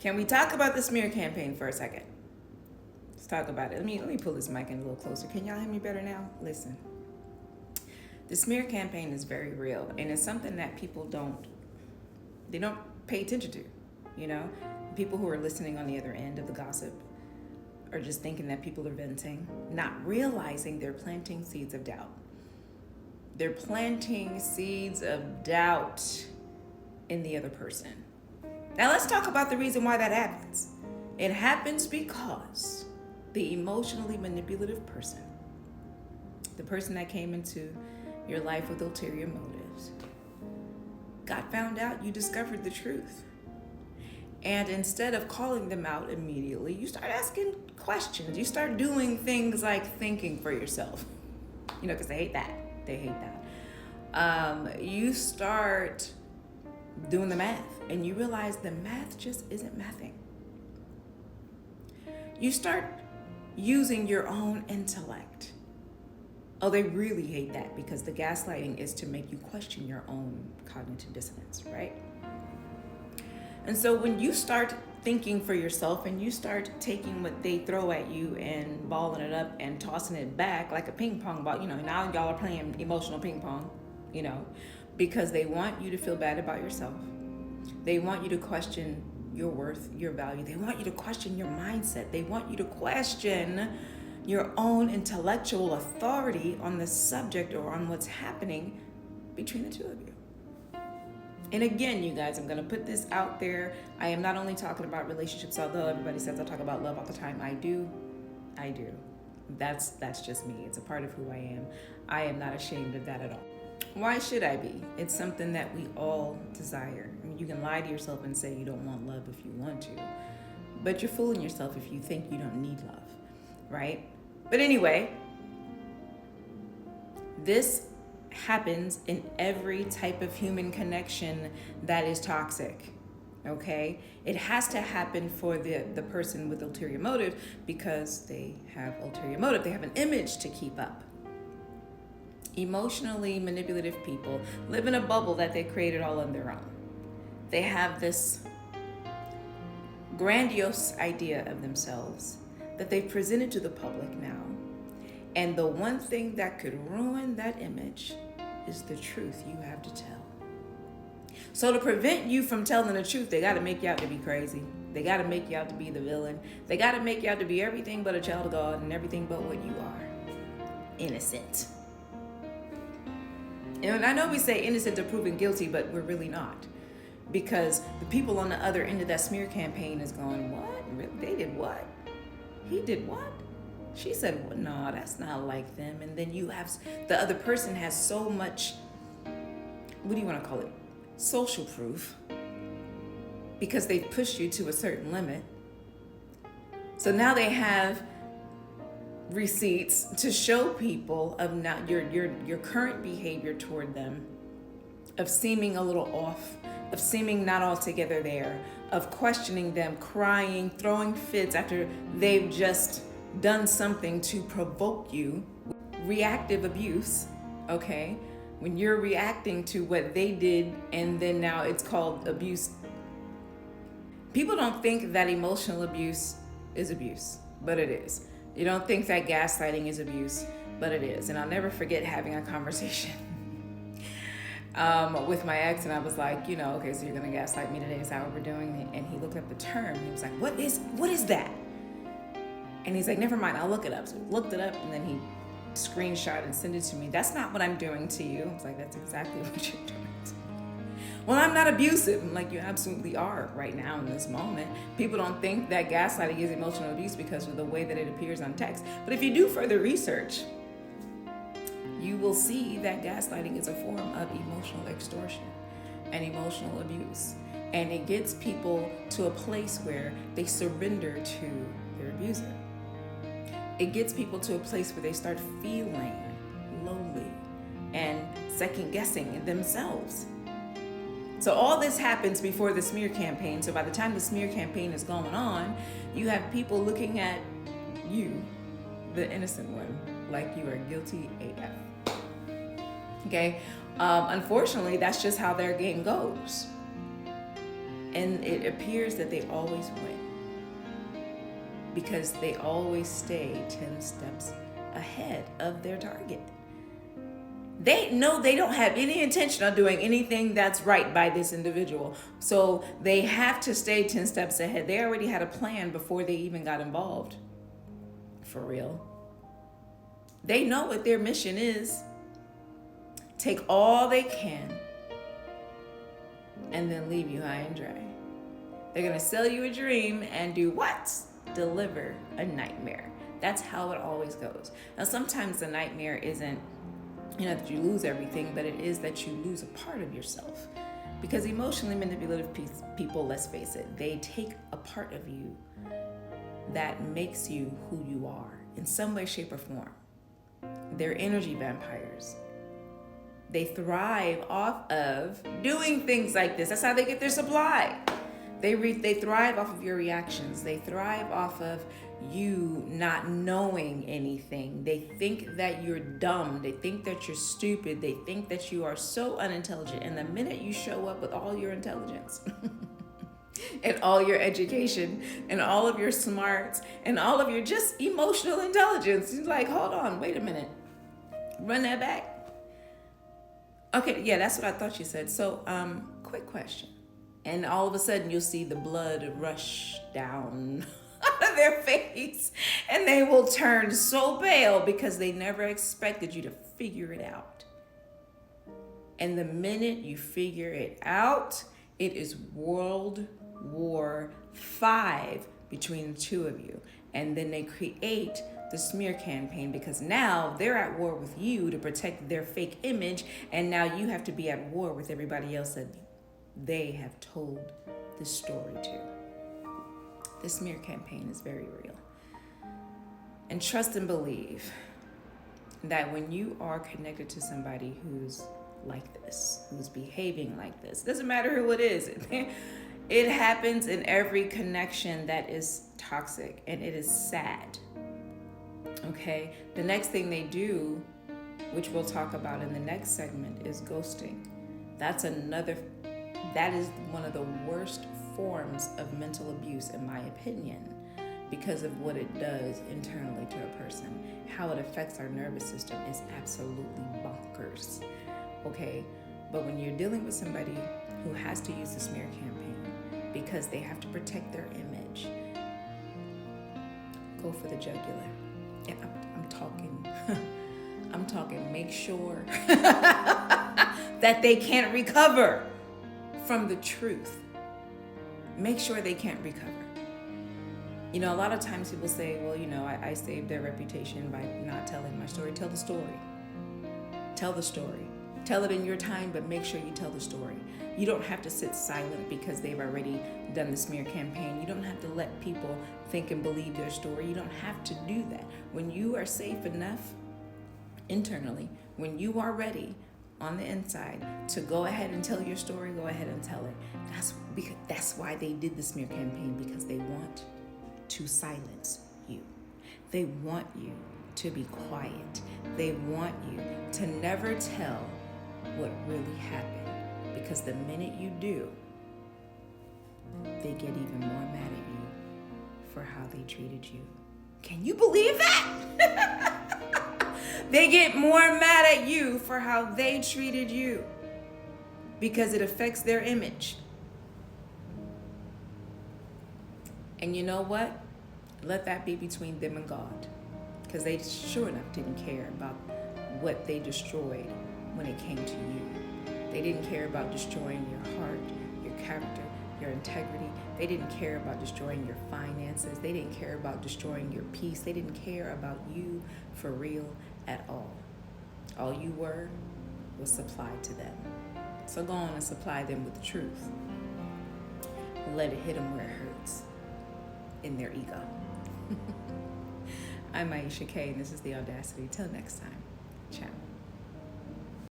Can we talk about the smear campaign for a second? Let's talk about it. Let me pull this mic in a little closer. Can y'all hear me better now? Listen. The smear campaign is very real, and it's something that people don't pay attention to, you know? People who are listening on the other end of the gossip are just thinking that people are venting, not realizing they're planting seeds of doubt. They're planting seeds of doubt in the other person. Now let's talk about the reason why that happens. It happens because the emotionally manipulative person, the person that came into your life with ulterior motives, got found out, you discovered the truth. And instead of calling them out immediately, you start asking questions. You start doing things like thinking for yourself. You know, because they hate that. They hate that. You start doing the math, and you realize the math just isn't mathing. You start using your own intellect. Oh, they really hate that because the gaslighting is to make you question your own cognitive dissonance, right? And so when you start thinking for yourself and you start taking what they throw at you and balling it up and tossing it back like a ping pong ball, you know, now y'all are playing emotional ping pong, you know, because they want you to feel bad about yourself. They want you to question your worth, your value. They want you to question your mindset. They want you to question your own intellectual authority on the subject or on what's happening between the two of you. And again, you guys, I'm going to put this out there. I am not only talking about relationships, although everybody says I talk about love all the time. I do. That's just me. It's a part of who I am. I am not ashamed of that at all. Why should I be? It's something that we all desire. I mean, you can lie to yourself and say you don't want love if you want to, but you're fooling yourself if you think you don't need love, right? But anyway, this happens in every type of human connection that is toxic, okay? It has to happen for the person with ulterior motive because they have ulterior motive. They have an image to keep up. Emotionally manipulative people live in a bubble that they created all on their own. They have this grandiose idea of themselves that they've presented to the public now. And the one thing that could ruin that image is the truth you have to tell. So to prevent you from telling the truth, they got to make you out to be crazy. They got to make you out to be the villain. They got to make you out to be everything but a child of God and everything but what you are. Innocent. And I know we say innocent to proven guilty, but we're really not. Because the people on the other end of that smear campaign is going, what? Really? They did what? He did what? She said, well, no, that's not like them. And then you have, the other person has so much, what do you want to call it? Social proof. Because they've pushed you to a certain limit. So now they have receipts to show people of not your current behavior toward them, of seeming a little off, of seeming not altogether there, of questioning them, crying, throwing fits after they've just done something to provoke you. Reactive abuse, okay? When you're reacting to what they did and then now it's called abuse. People don't think that emotional abuse is abuse, but it is. You don't think that gaslighting is abuse, but it is. And I'll never forget having a conversation with my ex, and I was like, you know, okay, so you're gonna gaslight me today, is that what we're doing? And he looked up the term, he was like, what is that? And he's like, never mind, I'll look it up. So he looked it up, and then he screenshot and sent it to me. That's not what I'm doing to you. I was like, that's exactly what you're doing to me. Well, I'm not abusive. I'm like, you absolutely are right now in this moment. People don't think that gaslighting is emotional abuse because of the way that it appears on text. But if you do further research, you will see that gaslighting is a form of emotional extortion and emotional abuse. And it gets people to a place where they surrender to their abuser. It gets people to a place where they start feeling lonely and second guessing themselves. So all this happens before the smear campaign. So by the time the smear campaign is going on, you have people looking at you, the innocent one, like you are guilty AF. Okay? Unfortunately, that's just how their game goes. And it appears that they always win because they always stay 10 steps ahead of their target. They know they don't have any intention of doing anything that's right by this individual. So they have to stay 10 steps ahead. They already had a plan before they even got involved. For real. They know what their mission is. Take all they can and then leave you high and dry. They're going to sell you a dream and do what? Deliver a nightmare. That's how it always goes. Now, sometimes the nightmare isn't, that you lose everything, but it is that you lose a part of yourself. Because emotionally manipulative people, let's face it, they take a part of you that makes you who you are in some way, shape, or form. They're energy vampires. They thrive off of doing things like this. That's how they get their supply. They thrive off of your reactions. They thrive off of you not knowing anything. They think that you're dumb. They think that you're stupid. They think that you are so unintelligent. And the minute you show up with all your intelligence and all your education and all of your smarts and all of your just emotional intelligence, you're like, hold on, wait a minute. Run that back. Okay, yeah, that's what I thought you said. So, quick question. And all of a sudden you'll see the blood rush down out of their face and they will turn so pale because they never expected you to figure it out. And the minute you figure it out, it is World War V between the two of you. And then they create the smear campaign because now they're at war with you to protect their fake image. And now you have to be at war with everybody else that they have told the story to. The smear campaign is very real. And trust and believe that when you are connected to somebody who's like this, who's behaving like this, doesn't matter who it is, it happens in every connection that is toxic, and it is sad. Okay? The next thing they do, which we'll talk about in the next segment, is ghosting. That is one of the worst forms of mental abuse, in my opinion, because of what it does internally to a person. How it affects our nervous system is absolutely bonkers. Okay? But when you're dealing with somebody who has to use the smear campaign because they have to protect their image, go for the jugular. And I'm talking, make sure that they can't recover from the truth. Make sure they can't recover. A lot of times people say, well, I saved their reputation by not telling my story. Tell the story. Tell the story. Tell it in your time, but make sure you tell the story. You don't have to sit silent because they've already done the smear campaign. You don't have to let people think and believe their story. You don't have to do that. When you are safe enough internally, when you are ready on the inside to go ahead and tell your story, go ahead and tell it. That's why they did the smear campaign, because they want to silence you. They want you to be quiet. They want you to never tell what really happened, because the minute you do, they get even more mad at you for how they treated you. Can you believe that? They get more mad at you for how they treated you because it affects their image. And you know what? Let that be between them and God, because they sure enough didn't care about what they destroyed when it came to you. They didn't care about destroying your heart, your character, your integrity. They didn't care about destroying your finances. They didn't care about destroying your peace. They didn't care about you for real at all. All you were was supplied to them. So go on and supply them with the truth. Let it hit them where it hurts, in their ego. I'm Aisha K, and this is The Audacity. Till next time, ciao.